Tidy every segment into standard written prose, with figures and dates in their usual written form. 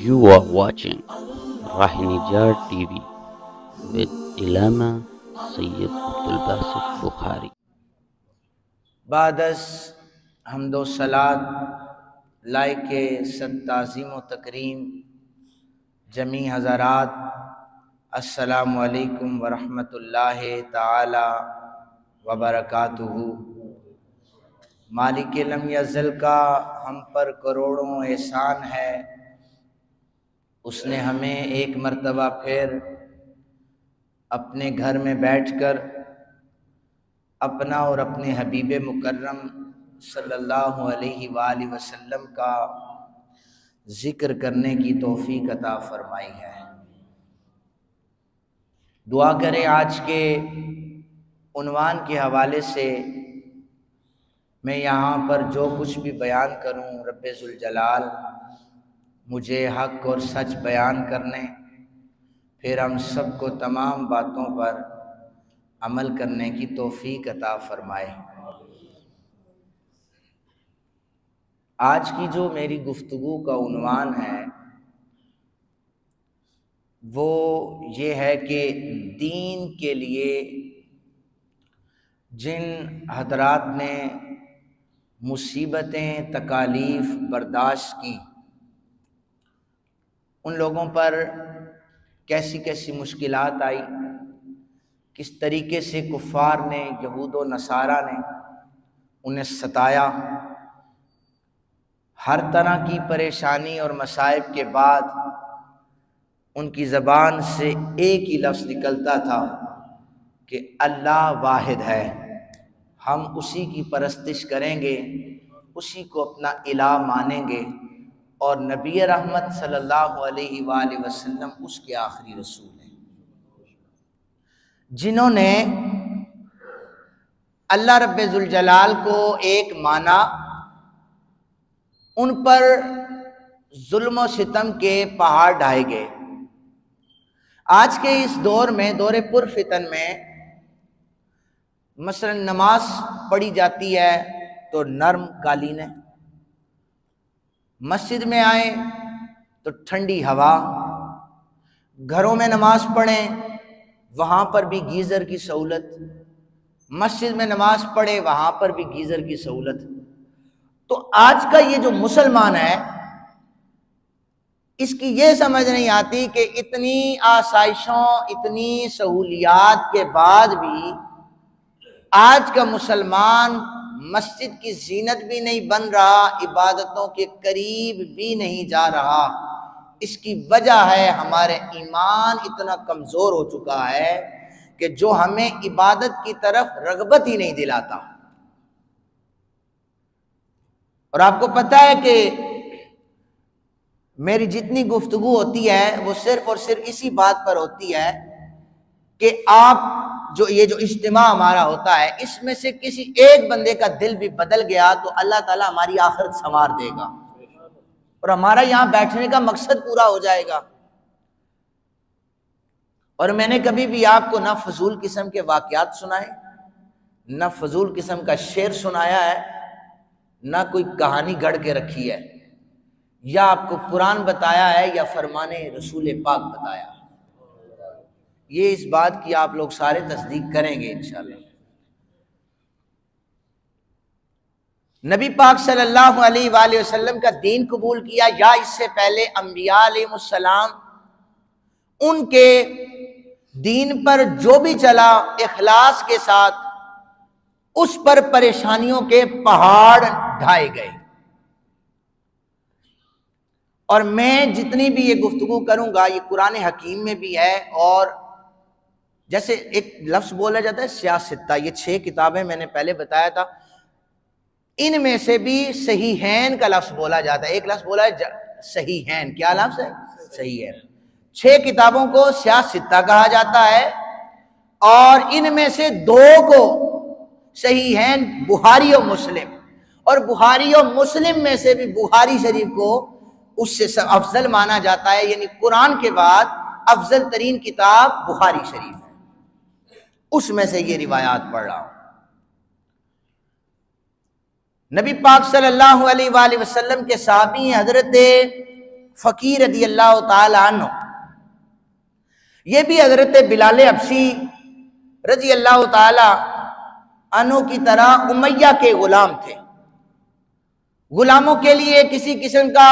You are watching Rahinijar TV with Ilama Sayyid Abdul Basit Bukhari. بعد از حمد و صلات لائق صد تعظیم و تکریم جمیع حضرات، السلام علیکم ورحمۃ اللہ تعالی وبرکاتہ۔ مالک لم یزل کا ہم پر کروڑوں احسان ہے، اس نے ہمیں ایک مرتبہ پھر اپنے گھر میں بیٹھ کر اپنا اور اپنے حبیب مکرم صلی اللہ علیہ وآلہ وسلم کا ذکر کرنے کی توفیق عطا فرمائی ہے۔ دعا کریں آج کے عنوان کے حوالے سے میں یہاں پر جو کچھ بھی بیان کروں، رب ذوالجلال مجھے حق اور سچ بیان کرنے، پھر ہم سب کو تمام باتوں پر عمل کرنے کی توفیق عطا فرمائے۔ آج کی جو میری گفتگو کا عنوان ہے وہ یہ ہے کہ دین کے لیے جن حضرات نے مصیبتیں تکالیف برداشت کی، ان لوگوں پر کیسی کیسی مشکلات آئی، کس طریقے سے کفار نے، یہود و نصارہ نے انہیں ستایا، ہر طرح کی پریشانی اور مصائب کے بعد ان کی زبان سے ایک ہی لفظ نکلتا تھا کہ اللہ واحد ہے، ہم اسی کی پرستش کریں گے، اسی کو اپنا الہ مانیں گے، اور نبی رحمت صلی اللہ علیہ وآلہ وسلم اس کے آخری رسول ہیں۔ جنہوں نے اللہ رب ذوالجلال کو ایک مانا، ان پر ظلم و ستم کے پہاڑ ڈھائے گئے۔ آج کے اس دور میں، دور پر فتن میں، مثلا نماز پڑھی جاتی ہے تو نرم قالینیں، مسجد میں آئیں تو ٹھنڈی ہوا، گھروں میں نماز پڑھیں وہاں پر بھی گیزر کی سہولت، مسجد میں نماز پڑھے وہاں پر بھی گیزر کی سہولت۔ تو آج کا یہ جو مسلمان ہے، اس کی یہ سمجھ نہیں آتی کہ اتنی آسائشوں، اتنی سہولیات کے بعد بھی آج کا مسلمان مسجد کی زینت بھی نہیں بن رہا، عبادتوں کے قریب بھی نہیں جا رہا۔ اس کی وجہ ہے ہمارے ایمان اتنا کمزور ہو چکا ہے کہ جو ہمیں عبادت کی طرف رغبت ہی نہیں دلاتا۔ اور آپ کو پتہ ہے کہ میری جتنی گفتگو ہوتی ہے وہ صرف اور صرف اسی بات پر ہوتی ہے کہ آپ یہ جو اجتماع ہمارا ہوتا ہے، اس میں سے کسی ایک بندے کا دل بھی بدل گیا تو اللہ تعالیٰ ہماری آخرت سنوار دے گا اور ہمارا یہاں بیٹھنے کا مقصد پورا ہو جائے گا۔ اور میں نے کبھی بھی آپ کو نہ فضول قسم کے واقعات سنائے، نہ فضول قسم کا شعر سنایا ہے، نہ کوئی کہانی گڑھ کے رکھی ہے، یا آپ کو قرآن بتایا ہے یا فرمان رسول پاک بتایا ہے۔ یہ اس بات کی آپ لوگ سارے تصدیق کریں گے انشاءاللہ۔ نبی پاک صلی اللہ علیہ وآلہ وسلم کا دین قبول کیا یا اس سے پہلے انبیاء علیہ السلام، ان کے دین پر جو بھی چلا اخلاص کے ساتھ، اس پر پریشانیوں کے پہاڑ ڈھائے گئے۔ اور میں جتنی بھی یہ گفتگو کروں گا یہ قرآن حکیم میں بھی ہے، اور جیسے ایک لفظ بولا جاتا ہے سیاستہ، یہ 6 کتابیں میں نے پہلے بتایا تھا، ان میں سے بھی صحیحین کا لفظ بولا جاتا ہے۔ ایک لفظ بولا ہے صحیحین، کیا لفظ ہے؟ صحیحین۔ 6 کتابوں کو سیاستہ کہا جاتا ہے، اور ان میں سے 2 کو صحیحین بخاری و مسلم، اور بخاری و مسلم میں سے بھی بخاری شریف کو اس سے افضل مانا جاتا ہے، یعنی قرآن کے بعد افضل ترین کتاب بخاری شریف ہے۔ اس میں سے یہ روایات پڑھ رہا ہوں۔ نبی پاک صلی اللہ علیہ وآلہ وسلم کے صحابی حضرت فقی رضی اللہ تعالی عنہ، یہ بھی حضرت بلال حبشی رضی اللہ تعالی عنہ کی طرح امیہ کے غلام تھے۔ غلاموں کے لیے کسی قسم کا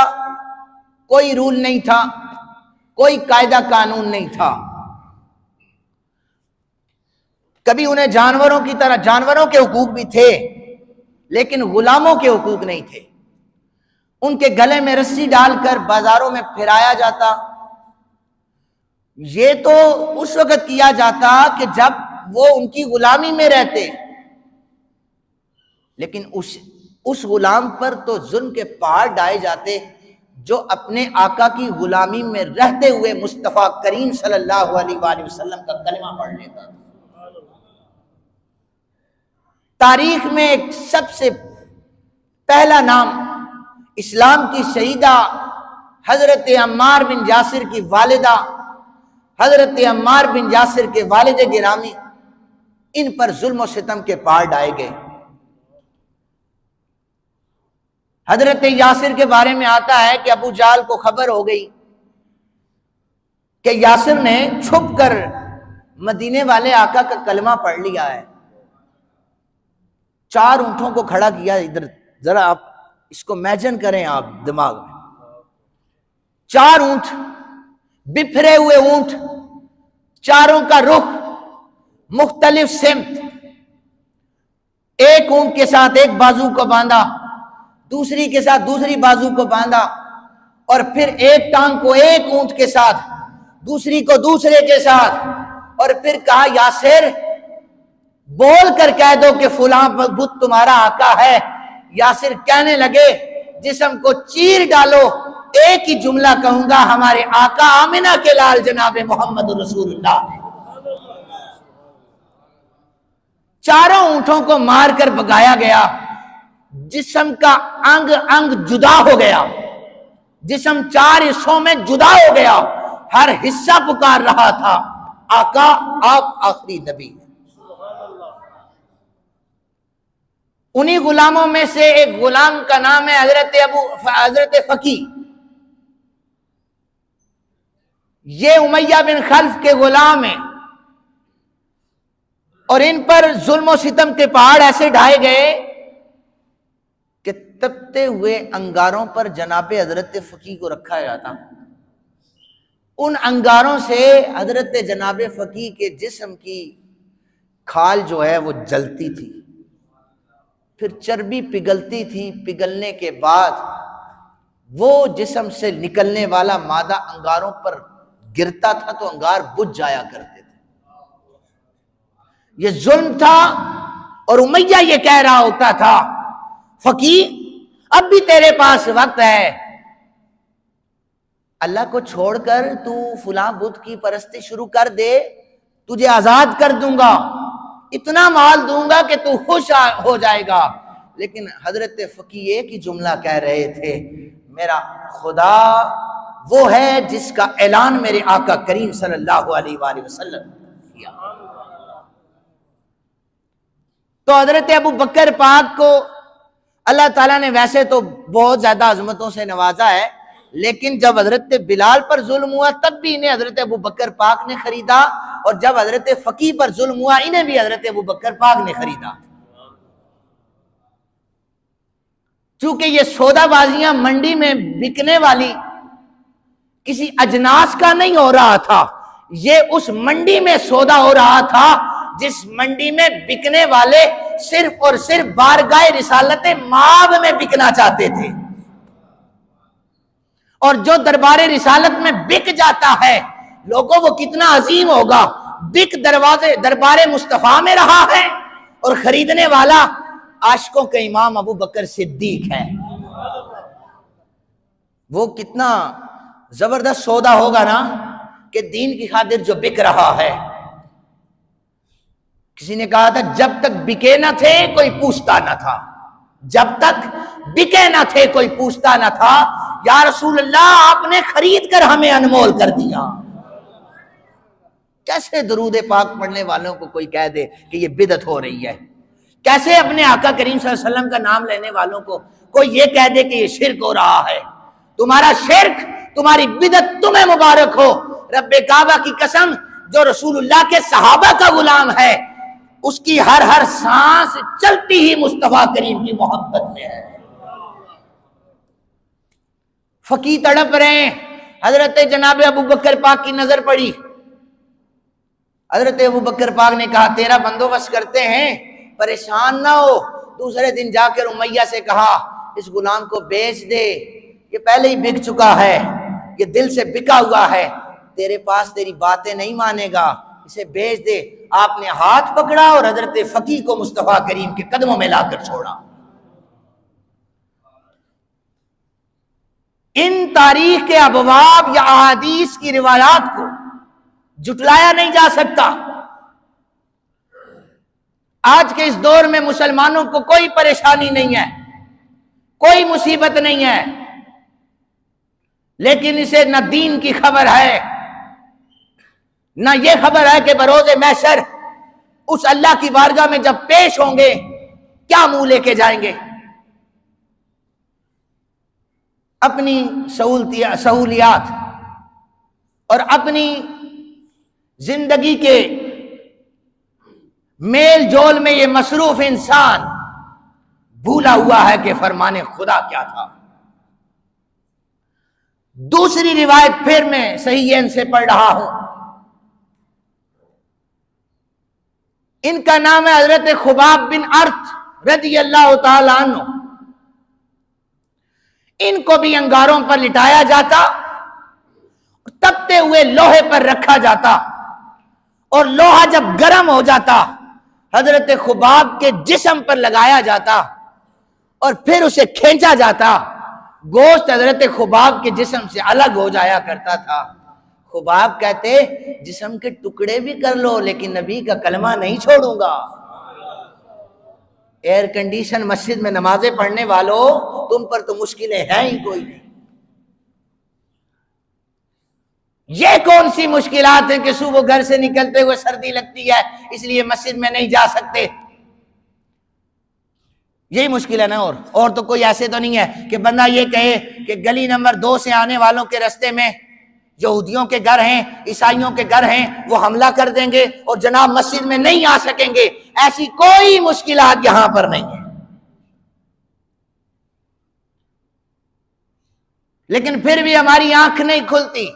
کوئی رول نہیں تھا، کوئی قاعدہ قانون نہیں تھا۔ کبھی انہیں جانوروں کی طرح، جانوروں کے حقوق بھی تھے لیکن غلاموں کے حقوق نہیں تھے۔ ان کے گلے میں رسی ڈال کر بازاروں میں پھرایا جاتا۔ یہ تو اس وقت کیا جاتا کہ جب وہ ان کی غلامی میں رہتے، لیکن اس غلام پر تو ظلم کے پہاڑ ڈائے جاتے جو اپنے آقا کی غلامی میں رہتے ہوئے مصطفیٰ کریم صلی اللہ علیہ وآلہ وسلم کا کلمہ پڑھ لیتا تھا۔ تاریخ میں ایک سب سے پہلا نام اسلام کی شہیدہ حضرت عمار بن یاسر کی والدہ، حضرت عمار بن یاسر کے والد گرامی، ان پر ظلم و ستم کے پہاڑ ڈائے گئے۔ حضرت یاسر کے بارے میں آتا ہے کہ ابو جہل کو خبر ہو گئی کہ یاسر نے چھپ کر مدینے والے آقا کا کلمہ پڑھ لیا ہے۔ 4 اونٹوں کو کھڑا کیا، ادھر ذرا آپ اس کو امیجن کریں آپ دماغ میں، 4 اونٹ، بپھرے ہوئے اونٹ، چاروں کا رخ مختلف سمت، ایک اونٹ کے ساتھ ایک بازو کو باندھا، دوسری کے ساتھ دوسری بازو کو باندھا، اور پھر ایک ٹانگ کو ایک اونٹ کے ساتھ، دوسری کو دوسرے کے ساتھ، اور پھر کہا یاسر بول کر کہہ دو کہ فلاں بت تمہارا آقا ہے۔ یاسر کہنے لگے جسم کو چیر ڈالو، ایک ہی جملہ کہوں گا، ہمارے آقا آمنہ کے لال جناب محمد رسول اللہ۔ 4 اونٹوں کو مار کر بگایا گیا، جسم کا انگ انگ جدا ہو گیا، جسم 4 حصوں میں جدا ہو گیا، ہر حصہ پکار رہا تھا آقا آپ آخری نبی ہیں۔ انہی غلاموں میں سے ایک غلام کا نام ہے حضرت فقی۔ یہ امیہ بن خلف کے غلام ہیں، اور ان پر ظلم و ستم کے پہاڑ ایسے ڈھائے گئے کہ تپتے ہوئے انگاروں پر جناب حضرت فقی کو رکھا جاتا۔ ان انگاروں سے حضرت جناب فقی کے جسم کی کھال جو ہے وہ جلتی تھی، پھر چربی پگھلتی تھی، پگھلنے کے بعد وہ جسم سے نکلنے والا مادہ انگاروں پر گرتا تھا تو انگار بجھ جایا کرتے تھے۔ یہ ظلم تھا، اور امیہ یہ کہہ رہا ہوتا تھا فقی اب بھی تیرے پاس وقت ہے، اللہ کو چھوڑ کر تو فلاں بت کی پرستی شروع کر دے، تجھے آزاد کر دوں گا، اتنا مال دوں گا کہ تو خوش ہو جائے گا۔ لیکن حضرت فقی ایک ہی جملہ کہہ رہے تھے، میرا خدا وہ ہے جس کا اعلان میرے آقا کریم صلی اللہ علیہ وآلہ وسلم کیا۔ تو حضرت ابو بکر پاک کو اللہ تعالیٰ نے ویسے تو بہت زیادہ عظمتوں سے نوازا ہے، لیکن جب حضرت بلال پر ظلم ہوا تب بھی انہیں حضرت ابو بکر پاک نے خریدا، اور جب حضرت فقی پر ظلم ہوا انہیں بھی حضرت ابو بکر پاک نے خریدا۔ چونکہ یہ سودا بازیاں منڈی میں بکنے والی کسی اجناس کا نہیں ہو رہا تھا، یہ اس منڈی میں سودا ہو رہا تھا جس منڈی میں بکنے والے صرف اور صرف بارگاہ رسالت مآب میں بکنا چاہتے تھے، اور جو دربار رسالت میں بک جاتا ہے لوگوں وہ کتنا عظیم ہوگا، بک دربار مصطفیٰ میں رہا ہے، اور خریدنے والا عاشقوں کے امام ابو بکر صدیق ہے۔ وہ کتنا زبردست سودا ہوگا نا کہ دین کی خاطر جو بک رہا ہے۔ کسی نے کہا تھا جب تک بکے نہ تھے کوئی پوچھتا نہ تھا، جب تک بکے نہ تھے کوئی پوچھتا نہ تھا، یا رسول اللہ آپ نے خرید کر ہمیں انمول کر دیا۔ کیسے درود پاک پڑھنے والوں کو کوئی کہہ دے کہ یہ بدعت ہو رہی ہے، کیسے اپنے آقا کریم صلی اللہ علیہ وسلم کا نام لینے والوں کو کوئی یہ کہہ دے کہ یہ شرک ہو رہا ہے۔ تمہارا شرک تمہاری بدعت تمہیں مبارک ہو۔ رب کعبہ کی قسم، جو رسول اللہ کے صحابہ کا غلام ہے اس کی ہر ہر سانس چلتی ہی مصطفیٰ کریم کی محبت میں ہے۔ فقیر تڑپ رہے ہیں، حضرت جناب ابو بکر پاک کی نظر پڑی۔ حضرت ابو بکر پاک نے کہا تیرا بندوبست کرتے ہیں، پریشان نہ ہو۔ دوسرے دن جا کر امیہ سے کہا اس غلام کو بیچ دے، یہ پہلے ہی بک چکا ہے، یہ دل سے بکا ہوا ہے، تیرے پاس تیری باتیں نہیں مانے گا، اسے بیچ دے۔ آپ نے ہاتھ پکڑا اور حضرت فقی کو مصطفیٰ کریم کے قدموں میں لا کر چھوڑا۔ ان تاریخ کے ابواب یا احادیث کی روایات کو جھٹلایا نہیں جا سکتا۔ آج کے اس دور میں مسلمانوں کو کوئی پریشانی نہیں ہے، کوئی مصیبت نہیں ہے، لیکن اسے نہ دین کی خبر ہے، نہ یہ خبر ہے کہ بروز محشر اس اللہ کی بارگاہ میں جب پیش ہوں گے کیا منہ لے کے جائیں گے۔ اپنی سہولیات اور اپنی زندگی کے میل جول میں یہ مصروف انسان بھولا ہوا ہے کہ فرمان خدا کیا تھا۔ دوسری روایت پھر میں صحیحین سے پڑھ رہا ہوں، ان کا نام ہے حضرت خباب بن ارت رضی اللہ تعالی عنہ۔ ان کو بھی انگاروں پر لٹایا جاتا، تپتے ہوئے لوہے پر رکھا جاتا، اور لوہا جب گرم ہو جاتا حضرت خباب کے جسم پر لگایا جاتا اور پھر اسے کھینچا جاتا، گوشت حضرت خباب کے جسم سے الگ ہو جایا کرتا تھا۔ خباب کہتے جسم کے ٹکڑے بھی کر لو لیکن نبی کا کلمہ نہیں چھوڑوں گا۔ ایئر کنڈیشن مسجد میں نمازیں پڑھنے والوں، تم پر تو مشکلیں ہیں ہی کوئی نہیں۔ یہ کون سی مشکلات ہیں کہ صبح گھر سے نکلتے ہوئے سردی لگتی ہے اس لیے مسجد میں نہیں جا سکتے؟ یہی مشکل ہے نا، اور تو کوئی ایسے تو نہیں ہے کہ بندہ یہ کہے کہ گلی نمبر 2 سے آنے والوں کے رستے میں یہودیوں کے گھر ہیں، عیسائیوں کے گھر ہیں، وہ حملہ کر دیں گے اور جناب مسجد میں نہیں آ سکیں گے۔ ایسی کوئی مشکلات یہاں پر نہیں ہے، لیکن پھر بھی ہماری آنکھ نہیں کھلتی۔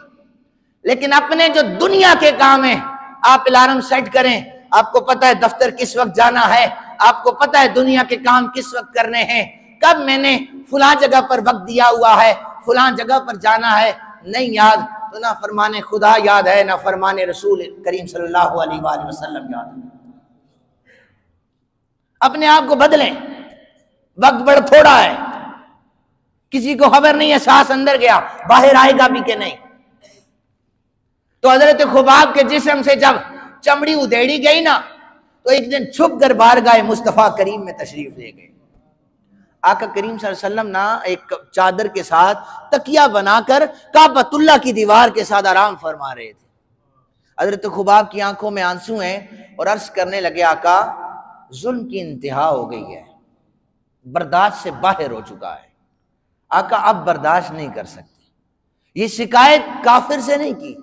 لیکن اپنے جو دنیا کے کام ہیں، آپ الارم سیٹ کریں، آپ کو پتہ ہے دفتر کس وقت جانا ہے، آپ کو پتہ ہے دنیا کے کام کس وقت کرنے ہیں، کب میں نے فلاں جگہ پر وقت دیا ہوا ہے، فلاں جگہ پر جانا ہے، نہیں یاد تو نہ فرمان خدا یاد ہے، نہ فرمان رسول کریم صلی اللہ علیہ وآلہ وسلم یاد ہے۔ اپنے آپ کو بدلیں، وقت بڑا تھوڑا ہے، کسی کو خبر نہیں ہے سانس اندر گیا باہر آئے گا بھی کہ نہیں۔ تو حضرت خباب کے جسم سے جب چمڑی ادھیڑی گئی نا تو ایک دن چھپ کر بارگاہ مصطفیٰ کریم میں تشریف لے گئے۔ آقا کریم صلی اللہ علیہ وسلم نا ایک چادر کے ساتھ تکیہ بنا کر کعبۃ اللہ کی دیوار کے ساتھ آرام فرما رہے تھے۔ حضرت خباب کی آنکھوں میں آنسو ہیں اور عرض کرنے لگے آقا ظلم کی انتہا ہو گئی ہے، برداشت سے باہر ہو چکا ہے، آقا اب برداشت نہیں کر سکتے۔ یہ شکایت کافر سے نہیں کی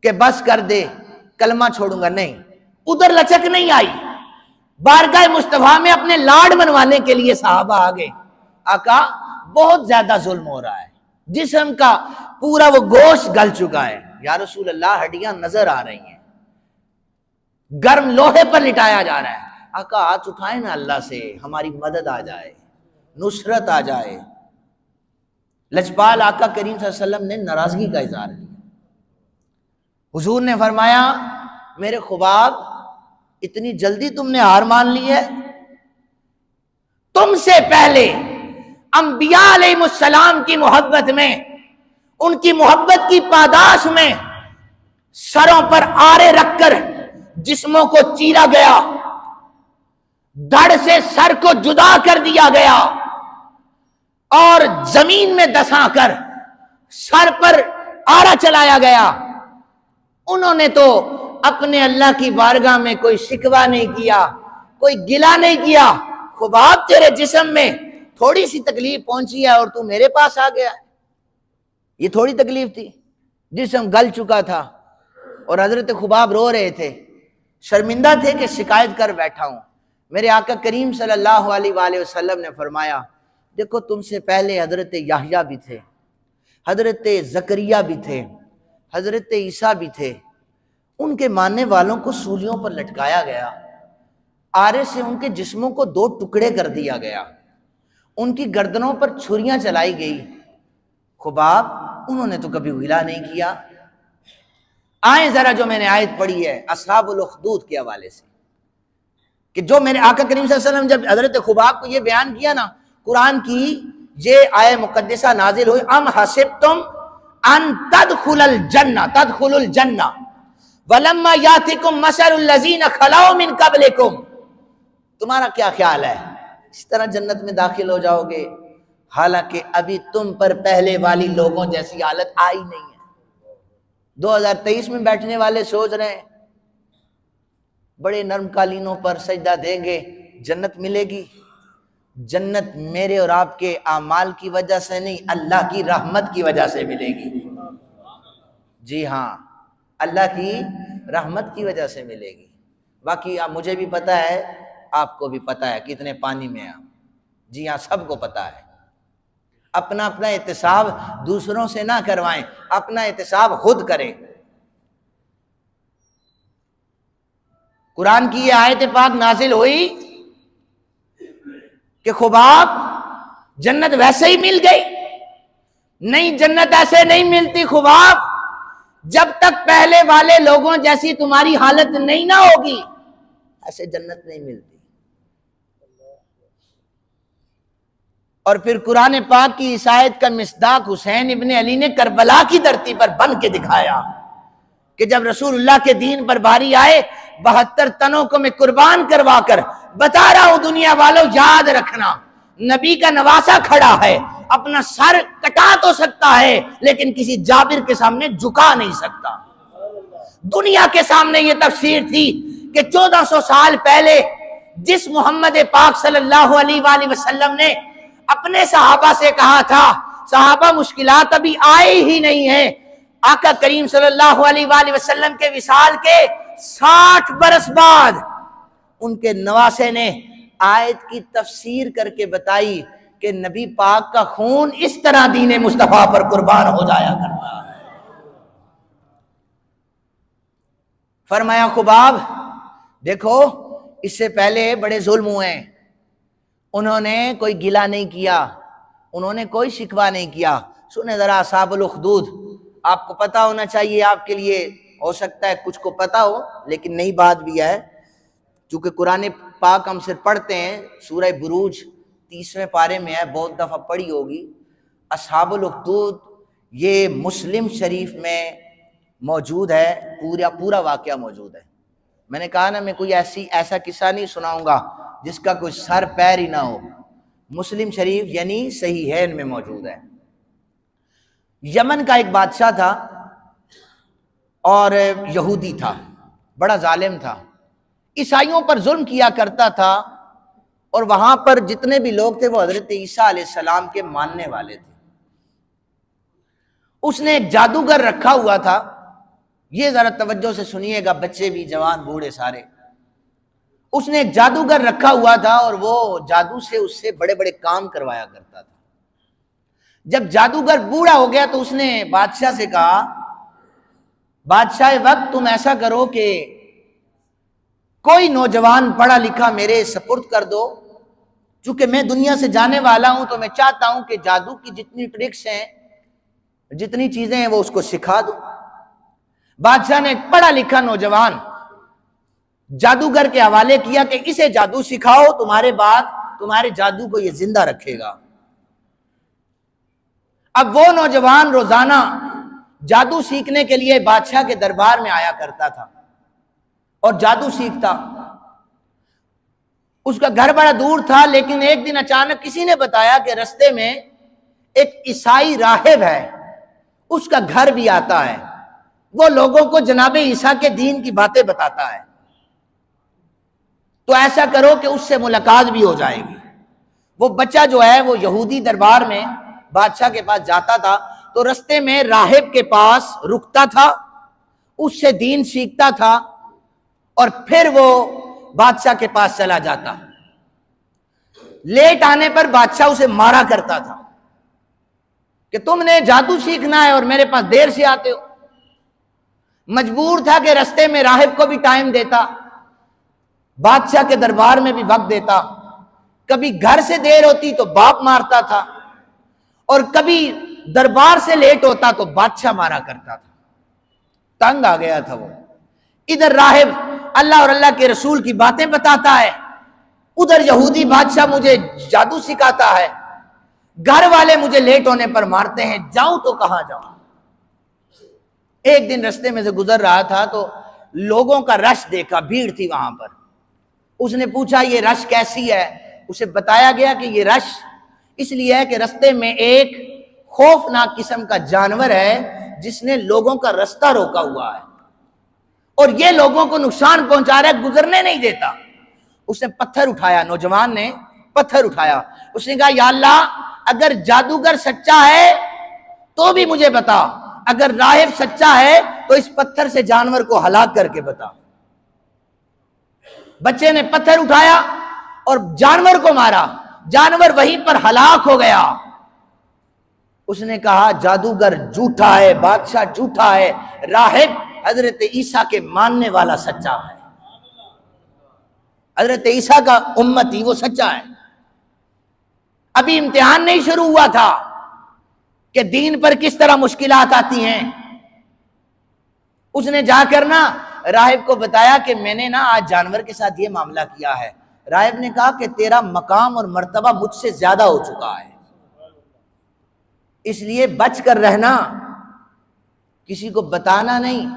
کہ بس کر دے کلمہ چھوڑوں گا، نہیں، ادھر لچک نہیں آئی۔ بارگاہ مصطفیٰ میں اپنے لاڈ منوانے کے لیے صحابہ آگے، آقا بہت زیادہ ظلم ہو رہا ہے، جسم کا پورا وہ گوشت گل چکا ہے، یا رسول اللہ ہڈیاں نظر آ رہی ہیں، گرم لوہے پر لٹایا جا رہا ہے، آقا ہاتھ اٹھائیں نا اللہ سے، ہماری مدد آ جائے، نصرت آ جائے۔ لجپال آقا کریم صلی اللہ علیہ وسلم نے ناراضگی کا اظہار کیا۔ حضور نے فرمایا میرے خباب اتنی جلدی تم نے ہار مان لی ہے؟ تم سے پہلے انبیاء علیہ السلام کی محبت میں، ان کی محبت کی پاداش میں سروں پر آرے رکھ کر جسموں کو چیرا گیا، دھڑ سے سر کو جدا کر دیا گیا اور زمین میں دسا کر سر پر آرا چلایا گیا۔ انہوں نے تو اپنے اللہ کی بارگاہ میں کوئی شکوہ نہیں کیا، کوئی گلہ نہیں کیا، خباب تیرے جسم میں تھوڑی سی تکلیف پہنچی ہے اور تو میرے پاس آ گیا ہے۔ یہ تھوڑی تکلیف تھی، جسم گل چکا تھا اور حضرت خباب رو رہے تھے، شرمندہ تھے کہ شکایت کر بیٹھا ہوں۔ میرے آقا کریم صلی اللہ علیہ وآلہ وسلم نے فرمایا دیکھو تم سے پہلے حضرت یحییٰ بھی تھے، حضرت زکریا بھی تھے، حضرت عیسیٰ بھی تھے، ان کے ماننے والوں کو سولیوں پر لٹکایا گیا، آرے سے ان کے جسموں کو 2 ٹکڑے کر دیا گیا، ان کی گردنوں پر چھریاں چلائی گئی، خباب انہوں نے تو کبھی غلا نہیں کیا۔ آئیں ذرا جو میں نے آیت پڑھی ہے اصحاب الاخدود کے حوالے سے، کہ جو میرے آقا کریم صلی اللہ علیہ وسلم جب حضرت خباب کو یہ بیان کیا نا، قرآن کی یہ آیت مقدسہ نازل ہوئی، ام حسبتم ان تدخل الجنہ ولما یاتکم مثل الذین خلو من قبلکم، تمہارا کیا خیال ہے اس طرح جنت میں داخل ہو جاؤ گے حالانکہ ابھی تم پر پہلے والی لوگوں جیسی حالت آئی نہیں ہے۔ 2023 میں بیٹھنے والے سوچ رہے ہیں بڑے نرم قالینوں پر سجدہ دیں گے جنت ملے گی۔ جنت میرے اور آپ کے اعمال کی وجہ سے نہیں، اللہ کی رحمت کی وجہ سے ملے گی۔ جی ہاں، اللہ کی رحمت کی وجہ سے ملے گی۔ باقی مجھے بھی پتہ ہے، آپ کو بھی پتہ ہے کتنے پانی میں ہیں۔ جی ہاں، سب کو پتہ ہے۔ اپنا اپنا احتساب دوسروں سے نہ کروائیں، اپنا احتساب خود کریں۔ قرآن کی یہ آیت پاک نازل ہوئی کہ خباب جنت ویسے ہی مل گئی؟ نہیں، جنت ایسے نہیں ملتی خباب، جب تک پہلے والے لوگوں جیسی تمہاری حالت نہیں نہ ہوگی ایسے جنت نہیں ملتی۔ اور پھر قرآن پاک کی اس آیت کا مصداق حسین ابن علی نے کربلا کی دھرتی پر بن کے دکھایا کہ جب رسول اللہ کے دین پر باری آئے 72 تنوں کو میں قربان کروا کر بتا رہا ہوں دنیا والوں یاد رکھنا، نبی کا نواسا کھڑا ہے، اپنا سر کٹا تو سکتا ہے لیکن کسی جابر کے سامنے جھکا نہیں سکتا۔ دنیا کے سامنے یہ تفسیر تھی کہ 1400 سال پہلے جس محمد پاک صلی اللہ علیہ وآلہ وسلم نے اپنے صحابہ سے کہا تھا، صحابہ مشکلات ابھی آئے ہی نہیں ہیں، آقا کریم صلی اللہ علیہ وآلہ وسلم کے وصال کے 60 برس بعد ان کے نواسے نے آیت کی تفسیر کر کے بتائی کہ نبی پاک کا خون اس طرح دین مصطفیٰ پر قربان ہو جایا کرتا ہے۔ فرمایا خباب دیکھو اس سے پہلے بڑے ظلم ہوئے ہیں، انہوں نے کوئی گلہ نہیں کیا، انہوں نے کوئی شکوہ نہیں کیا۔ سنیں ذرا اصحاب الاخدود، آپ کو پتہ ہونا چاہیے، آپ کے لیے ہو سکتا ہے کچھ کو پتہ ہو لیکن نئی بات بھی ہے، چونکہ قرآن پاک ہم صرف پڑھتے ہیں، سورہ بروج 30ویں پارے میں ہے، بہت دفعہ پڑھی ہوگی۔ اصحاب الاخدود یہ مسلم شریف میں موجود ہے، پورا واقعہ موجود ہے۔ میں نے کہا نا میں کوئی ایسا قصہ نہیں سناؤں گا جس کا کوئی سر پیر ہی نہ ہو، مسلم شریف یعنی صحیحین میں موجود ہے۔ یمن کا ایک بادشاہ تھا اور یہودی تھا، بڑا ظالم تھا، عیسائیوں پر ظلم کیا کرتا تھا، اور وہاں پر جتنے بھی لوگ تھے وہ حضرت عیسیٰ علیہ السلام کے ماننے والے تھے۔ اس نے ایک جادوگر رکھا ہوا تھا، یہ ذرا توجہ سے سنیے گا بچے بھی، جوان بوڑھے سارے۔ اس نے ایک جادوگر رکھا ہوا تھا اور وہ جادو سے اس سے بڑے بڑے کام کروایا کرتا تھا۔ جب جادوگر بوڑھا ہو گیا تو اس نے بادشاہ سے کہا، بادشاہ وقت تم ایسا کرو کہ کوئی نوجوان پڑھا لکھا میرے سپرد کر دو، چونکہ میں دنیا سے جانے والا ہوں تو میں چاہتا ہوں کہ جادو کی جتنی ٹرکس ہیں، جتنی چیزیں ہیں وہ اس کو سکھا دو۔ بادشاہ نے ایک پڑھا لکھا نوجوان جادوگر کے حوالے کیا کہ اسے جادو سکھاؤ، تمہارے بعد تمہارے جادو کو یہ زندہ رکھے گا۔ اب وہ نوجوان روزانہ جادو سیکھنے کے لیے بادشاہ کے دربار میں آیا کرتا تھا اور جادو سیکھتا۔ اس کا گھر بڑا دور تھا، لیکن ایک دن اچانک کسی نے بتایا کہ رستے میں ایک عیسائی راہب ہے، اس کا گھر بھی آتا ہے، وہ لوگوں کو جناب عیسیٰ کے دین کی باتیں بتاتا ہے، تو ایسا کرو کہ اس سے ملاقات بھی ہو جائے گی۔ وہ بچہ جو ہے وہ یہودی دربار میں بادشاہ کے پاس جاتا تھا، تو رستے میں راہب کے پاس رکتا تھا، اس سے دین سیکھتا تھا اور پھر وہ بادشاہ کے پاس چلا جاتا۔ لیٹ آنے پر بادشاہ اسے مارا کرتا تھا کہ تم نے جادو سیکھنا ہے اور میرے پاس دیر سے آتے ہو۔ مجبور تھا کہ رستے میں راہب کو بھی ٹائم دیتا، بادشاہ کے دربار میں بھی وقت دیتا۔ کبھی گھر سے دیر ہوتی تو باپ مارتا تھا، اور کبھی دربار سے لیٹ ہوتا تو بادشاہ مارا کرتا تھا۔ تنگ آ گیا تھا وہ۔ ادھر راہب اللہ اور اللہ کے رسول کی باتیں بتاتا ہے، ادھر یہودی بادشاہ مجھے جادو سکھاتا ہے، گھر والے مجھے لیٹ ہونے پر مارتے ہیں، جاؤں تو کہاں جاؤں۔ ایک دن رستے میں سے گزر رہا تھا تو لوگوں کا رش دیکھا، بھیڑ تھی وہاں پر۔ اس نے پوچھا یہ رش کیسی ہے؟ اسے بتایا گیا کہ یہ رش اس لیے ہے کہ رستے میں ایک خوفناک قسم کا جانور ہے جس نے لوگوں کا رستہ روکا ہوا ہے اور یہ لوگوں کو نقصان پہنچا رہا ہے، گزرنے نہیں دیتا۔ اس نے پتھر اٹھایا، نوجوان نے پتھر اٹھایا، اس نے کہا یا اللہ اگر جادوگر سچا ہے تو بھی مجھے بتا، اگر راہب سچا ہے تو اس پتھر سے جانور کو ہلاک کر کے بتا۔ بچے نے پتھر اٹھایا اور جانور کو مارا، جانور وہیں پر ہلاک ہو گیا۔ اس نے کہا جادوگر جھوٹا ہے، بادشاہ جھوٹا ہے، راہب حضرت عیسیٰ کے ماننے والا سچا ہے، حضرت عیسیٰ کا امتی وہ سچا ہے۔ ابھی امتحان نہیں شروع ہوا تھا کہ دین پر کس طرح مشکلات آتی ہیں۔ اس نے جا کر نا راہب کو بتایا کہ میں نے نا آج جانور کے ساتھ یہ معاملہ کیا ہے۔ راہب نے کہا کہ تیرا مقام اور مرتبہ مجھ سے زیادہ ہو چکا ہے، اس لیے بچ کر رہنا، کسی کو بتانا نہیں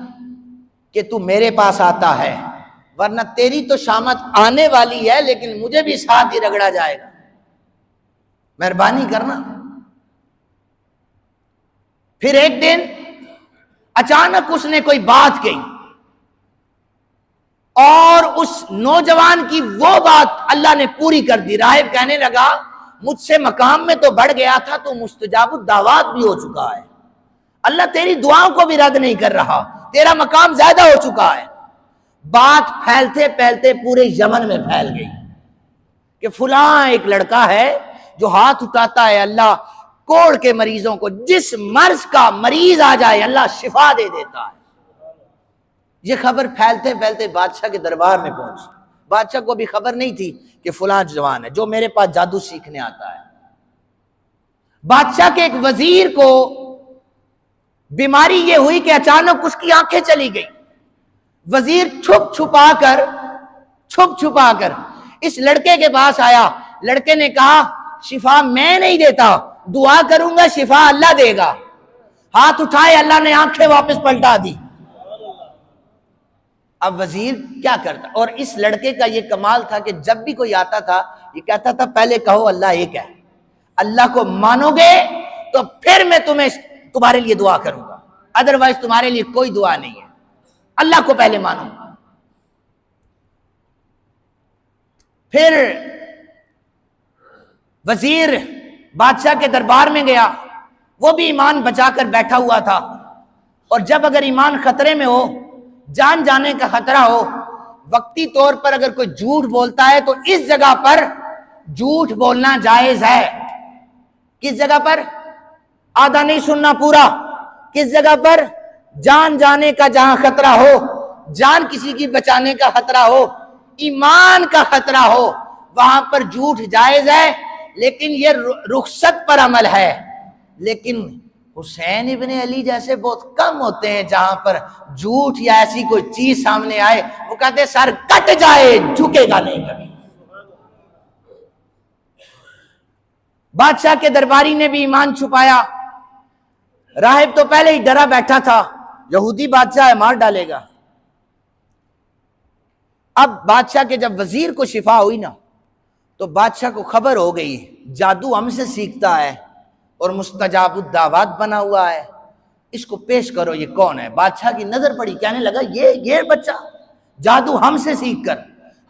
کہ تو میرے پاس آتا ہے، ورنہ تیری تو شامت آنے والی ہے لیکن مجھے بھی ساتھ ہی رگڑا جائے گا، مہربانی کرنا۔ پھر ایک دن اچانک اس نے کوئی بات کہی اور اس نوجوان کی وہ بات اللہ نے پوری کر دی۔ راہب کہنے لگا مجھ سے مقام میں تو بڑھ گیا تھا تو مستجاب الدعوات بھی ہو چکا ہے، اللہ تیری دعاؤں کو بھی رد نہیں کر رہا، تیرا مقام زیادہ ہو چکا ہے۔ بات پھیلتے پھیلتے پورے یمن میں پھیل گئی کہ فلاں ایک لڑکا ہے جو ہاتھ اٹھاتا ہے، اللہ کوڑ کے مریضوں کو، جس مرض کا مریض آ جائے اللہ شفا دے دیتا ہے۔ یہ خبر پھیلتے پھیلتے بادشاہ کے دربار میں پہنچی۔ بادشاہ کو بھی خبر نہیں تھی کہ فلاں جوان ہے جو میرے پاس جادو سیکھنے آتا ہے۔ بادشاہ کے ایک وزیر کو بیماری یہ ہوئی کہ اچانک اس کی آنکھیں چلی گئی۔ وزیر چھپ چھپا کر اس لڑکے کے پاس آیا۔ لڑکے نے کہا شفا میں نہیں دیتا، دعا کروں گا شفا اللہ دے گا۔ ہاتھ اٹھائے، اللہ نے آنکھیں واپس پلٹا دی۔ اب وزیر کیا کرتا؟ اور اس لڑکے کا یہ کمال تھا کہ جب بھی کوئی آتا تھا یہ کہتا تھا پہلے کہو اللہ ایک ہے، اللہ کو مانو گے تو پھر میں تمہارے لیے دعا کروں گا، ادروائز تمہارے لیے کوئی دعا نہیں ہے، اللہ کو پہلے مانو۔ پھر وزیر بادشاہ کے دربار میں گیا، وہ بھی ایمان بچا کر بیٹھا ہوا تھا، اور جب اگر ایمان خطرے میں ہو، جان جانے کا خطرہ ہو، وقتی طور پر اگر کوئی جھوٹ بولتا ہے تو اس جگہ پر جھوٹ بولنا جائز ہے۔ کس جگہ پر؟ آدھا نہیں سننا، پورا۔ کس جگہ پر؟ جان جانے کا جہاں خطرہ ہو، جان کسی کی بچانے کا خطرہ ہو، ایمان کا خطرہ ہو، وہاں پر جھوٹ جائز ہے، لیکن یہ رخصت پر عمل ہے۔ لیکن حسین ابن علی جیسے بہت کم ہوتے ہیں جہاں پر جھوٹ یا ایسی کوئی چیز سامنے آئے وہ کہتے سر کٹ جائے، جھکے گا نہیں کبھی۔ بادشاہ کے درباری نے بھی ایمان چھپایا۔ راہب تو پہلے ہی ڈرا بیٹھا تھا، یہودی بادشاہ ہے مار ڈالے گا۔ اب بادشاہ کے جب وزیر کو شفا ہوئی نا تو بادشاہ کو خبر ہو گئی جادو ہم سے سیکھتا ہے اور مستجاب الدعوات بنا ہوا ہے، اس کو پیش کرو، یہ کون ہے؟ بادشاہ کی نظر پڑی، کہنے لگا یہ بچہ جادو ہم سے سیکھ کر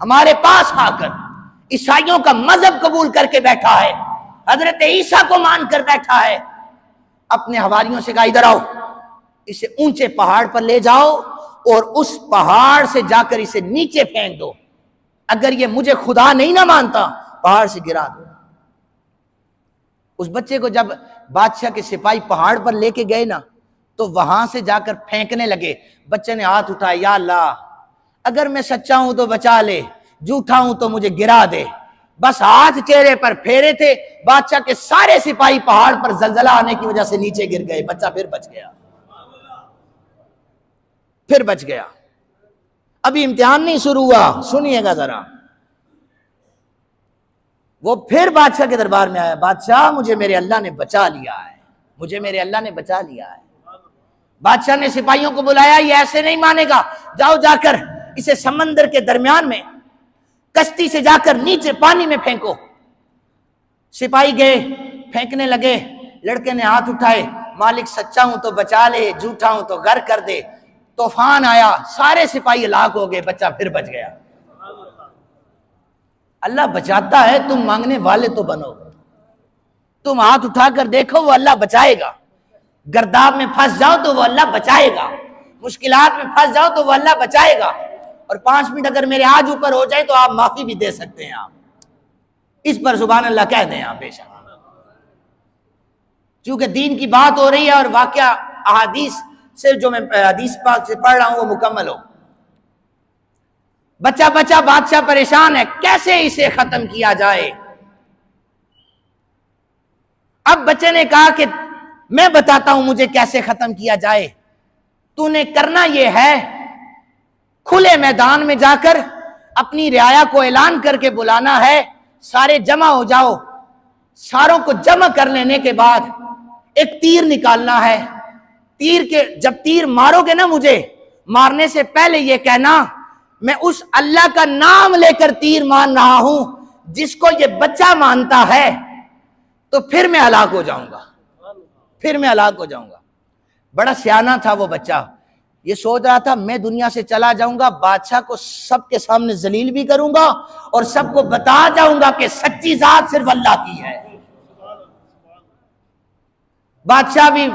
ہمارے پاس آ کر عیسائیوں کا مذہب قبول کر کے بیٹھا ہے، حضرت عیسیٰ کو مان کر بیٹھا ہے۔ اپنے حواریوں سے کہا ادھر آؤ، اسے اونچے پہاڑ پر لے جاؤ اور اس پہاڑ سے جا کر اسے نیچے پھینک دو، اگر یہ مجھے خدا نہیں نہ مانتا پہاڑ سے گرا دو۔ اس بچے کو جب بادشاہ کے سپاہی پہاڑ پر لے کے گئے نا تو وہاں سے جا کر پھینکنے لگے، بچے نے ہاتھ اٹھایا، یا اللہ اگر میں سچا ہوں تو بچا لے، جھوٹا ہوں تو مجھے گرا دے۔ بس ہاتھ چہرے پر پھیرے تھے، بادشاہ کے سارے سپاہی پہاڑ پر زلزلہ آنے کی وجہ سے نیچے گر گئے، بچہ پھر بچ گیا، پھر بچ گیا۔ ابھی امتحان نہیں شروع ہوا، سنیے گا ذرا۔ وہ پھر بادشاہ کے دربار میں آیا، بادشاہ مجھے میرے اللہ نے بچا لیا ہے، مجھے میرے اللہ نے بچا لیا ہے۔ بادشاہ نے سپاہیوں کو بلایا، یہ ایسے نہیں مانے گا، جاؤ جا کر اسے سمندر کے درمیان میں کشتی سے جا کر نیچے پانی میں پھینکو۔ سپاہی گئے، پھینکنے لگے، لڑکے نے ہاتھ اٹھائے، مالک سچا ہوں تو بچا لے، جھوٹا ہوں تو غرق کر دے۔ طوفان آیا، سارے سپاہی ہلاک ہو گئے، بچہ پھر بچ گیا۔ اللہ بچاتا ہے، تم مانگنے والے تو بنو، تم ہاتھ اٹھا کر دیکھو، وہ اللہ بچائے گا۔ گرداب میں پھنس جاؤ تو وہ اللہ بچائے گا، مشکلات میں پھنس جاؤ تو وہ اللہ بچائے گا۔ اور 5 منٹ اگر میرے آج اوپر ہو جائے تو آپ معافی بھی دے سکتے ہیں، آپ اس پر سبحان اللہ کہہ دیں آپ بے شک، چونکہ دین کی بات ہو رہی ہے اور واقعہ احادیث سے جو میں حدیث پاک سے پڑھ رہا ہوں وہ مکمل ہو۔ بچہ بادشاہ پریشان ہے، کیسے اسے ختم کیا جائے؟ اب بچے نے کہا کہ میں بتاتا ہوں مجھے کیسے ختم کیا جائے۔ تو نے کرنا یہ ہے، کھلے میدان میں جا کر اپنی رعایا کو اعلان کر کے بلانا ہے، سارے جمع ہو جاؤ۔ ساروں کو جمع کر لینے کے بعد ایک تیر نکالنا ہے، جب تیر مارو گے نا، مجھے مارنے سے پہلے یہ کہنا میں اس اللہ کا نام لے کر تیر مار رہا ہوں جس کو یہ بچہ مانتا ہے، تو پھر میں ہلاک ہو جاؤں گا، پھر میں ہلاک ہو جاؤں گا۔ بڑا سیانہ تھا وہ بچہ، یہ سوچ رہا تھا میں دنیا سے چلا جاؤں گا، بادشاہ کو سب کے سامنے ذلیل بھی کروں گا اور سب کو بتا جاؤں گا کہ سچی ذات صرف اللہ کی ہے۔ بادشاہ بھی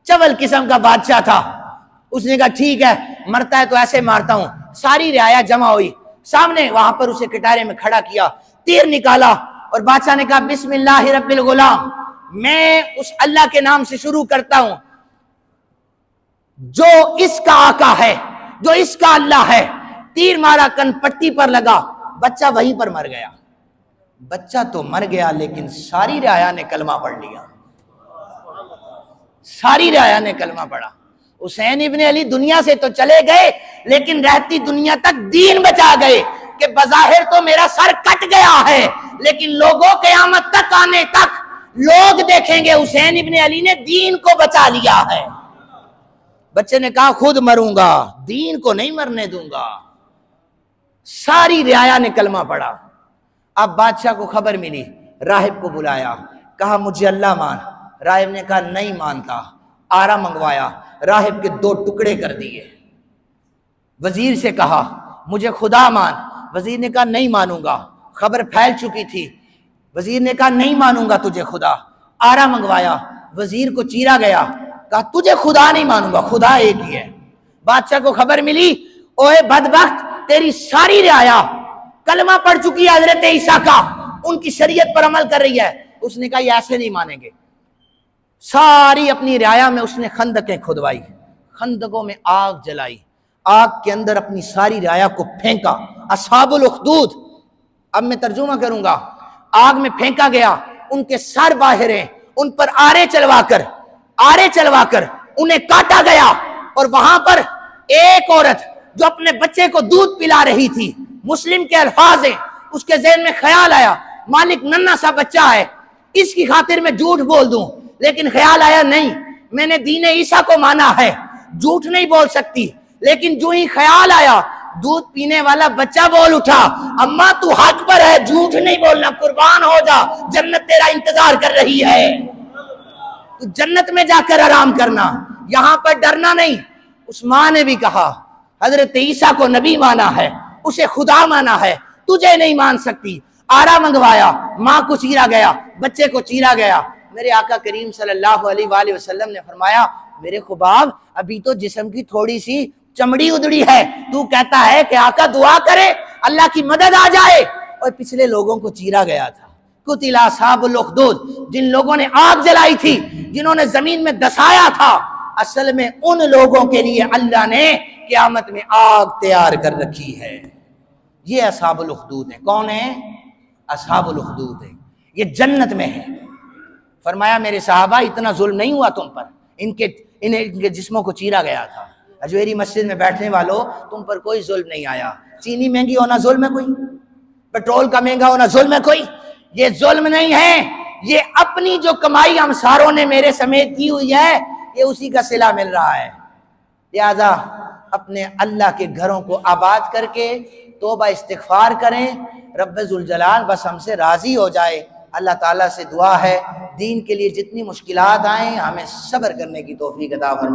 چول قسم کا بادشاہ تھا، اس نے کہا ٹھیک ہے، مرتا ہے تو ایسے مارتا ہوں۔ ساری رعایا جمع ہوئی سامنے، وہاں پر اسے کٹارے میں کھڑا کیا، تیر نکالا اور بادشاہ نے کہا بسم اللہ رب الغلام، میں اس اللہ کے نام سے شروع کرتا ہوں جو اس کا آقا ہے، جو اس کا اللہ ہے۔ تیر مارا، کن پٹی پر لگا، بچہ وہیں پر مر گیا۔ بچہ تو مر گیا لیکن ساری رعایا نے کلمہ پڑھ لیا، ساری رعایا نے کلمہ پڑھا۔ حسین ابن علی دنیا سے تو چلے گئے لیکن رہتی دنیا تک دین بچا گئے، کہ بظاہر تو میرا سر کٹ گیا ہے لیکن لوگوں قیامت تک آنے تک لوگ دیکھیں گے حسین ابن علی نے دین کو بچا لیا ہے۔ بچے نے کہا خود مروں گا، دین کو نہیں مرنے دوں گا۔ ساری رعایا نے کلمہ پڑھا۔ اب بادشاہ کو خبر ملی، راہب کو بلایا، کہا مجھے اللہ مان۔ راہب نے کہا نہیں مانتا، آرا منگوایا، راہب کے 2 ٹکڑے کر دیے۔ وزیر سے کہا مجھے خدا مان، وزیر نے کہا نہیں مانوں گا، خبر پھیل چکی تھی۔ وزیر نے کہا نہیں مانوں گا تجھے خدا، آرا منگوایا، وزیر کو چیرا گیا، کہا تجھے خدا نہیں مانوں گا، خدا ایک ہی ہے۔ بادشاہ کو خبر ملی، اوے بدبخت، تیری ساری رعایا کلمہ پڑھ چکی ہے حضرت عیسیٰ کا، ان کی شریعت پر عمل کر رہی ہے۔ اس نے کہا یہ ایسے نہیں مانیں گے۔ ساری اپنی رعایا میں اس نے خندقیں کھدوائی، خندقوں میں آگ جلائی، آگ کے اندر اپنی ساری رعایا کو پھینکا، اصحاب الاخدود۔ اب میں ترجمہ کروں گا۔ آگ میں پھینکا گیا، ان کے سر باہر ہیں، ان پر آرے چلوا کر انہیں کاٹا گیا۔ اور وہاں پر ایک عورت جو اپنے بچے کو دودھ پلا رہی تھی، مسلم کے الفاظ ہیں، اس کے ذہن میں خیال آیا مالک ننھا سا بچہ ہے، اس کی خاطر میں جھوٹ بول دوں، لیکن خیال آیا نہیں، میں نے دین عیسیٰ کو مانا ہے، جھوٹ نہیں بول سکتی۔ لیکن جو ہی خیال آیا، دودھ پینے والا بچہ بول اٹھا، اماں تو حق پر ہے، جھوٹ نہیں بولنا، قربان ہو جا، جنت تیرا انتظار کر رہی ہے، تو جنت میں جا کر آرام کرنا، یہاں پر ڈرنا نہیں۔ اس ماں نے بھی کہا حضرت عیسیٰ کو نبی مانا ہے، اسے خدا مانا ہے، تجھے نہیں مان سکتی۔ آرا منگوایا، ماں کو چیرا گیا، بچے کو چیرا گیا۔ میرے آقا کریم صلی اللہ علیہ وآلہ وسلم نے فرمایا میرے خباب ابھی تو جسم کی تھوڑی سی چمڑی ادڑی ہے، تو کہتا ہے کہ آقا دعا کرے اللہ کی مدد آ جائے، اور پچھلے لوگوں کو چیرا گیا تھا۔ قتل اصحاب الاخدود، جن لوگوں نے آگ جلائی تھی، جنہوں نے زمین میں دسایا تھا، اصل میں ان لوگوں کے لیے اللہ نے قیامت میں آگ تیار کر رکھی ہے۔ یہ اصحاب الاخدود ہیں۔ کون ہیں؟ اصحاب الاخدود ہیں، یہ جنت میں ہیں۔ فرمایا میرے صحابہ اتنا ظلم نہیں ہوا تم پر، ان کے جسموں کو چیرا گیا تھا۔ اجویری مسجد میں بیٹھنے والوں، تم پر کوئی ظلم نہیں آیا۔ چینی مہنگی ہونا ظلم ہے کوئی؟ پیٹرول کا مہنگا ہونا ظلم ہے کوئی؟ یہ ظلم نہیں ہے، یہ اپنی جو کمائی ہمساروں نے میرے سمیت کی ہوئی ہے، یہ اسی کا صلہ مل رہا ہے۔ لہذا اپنے اللہ کے گھروں کو آباد کر کے توبہ استغفار کریں، رب ذوالجلال بس ہم سے راضی ہو جائے۔ اللہ تعالیٰ سے دعا ہے دین کے لیے جتنی مشکلات آئیں ہمیں صبر کرنے کی توفیق عطا فرمائے۔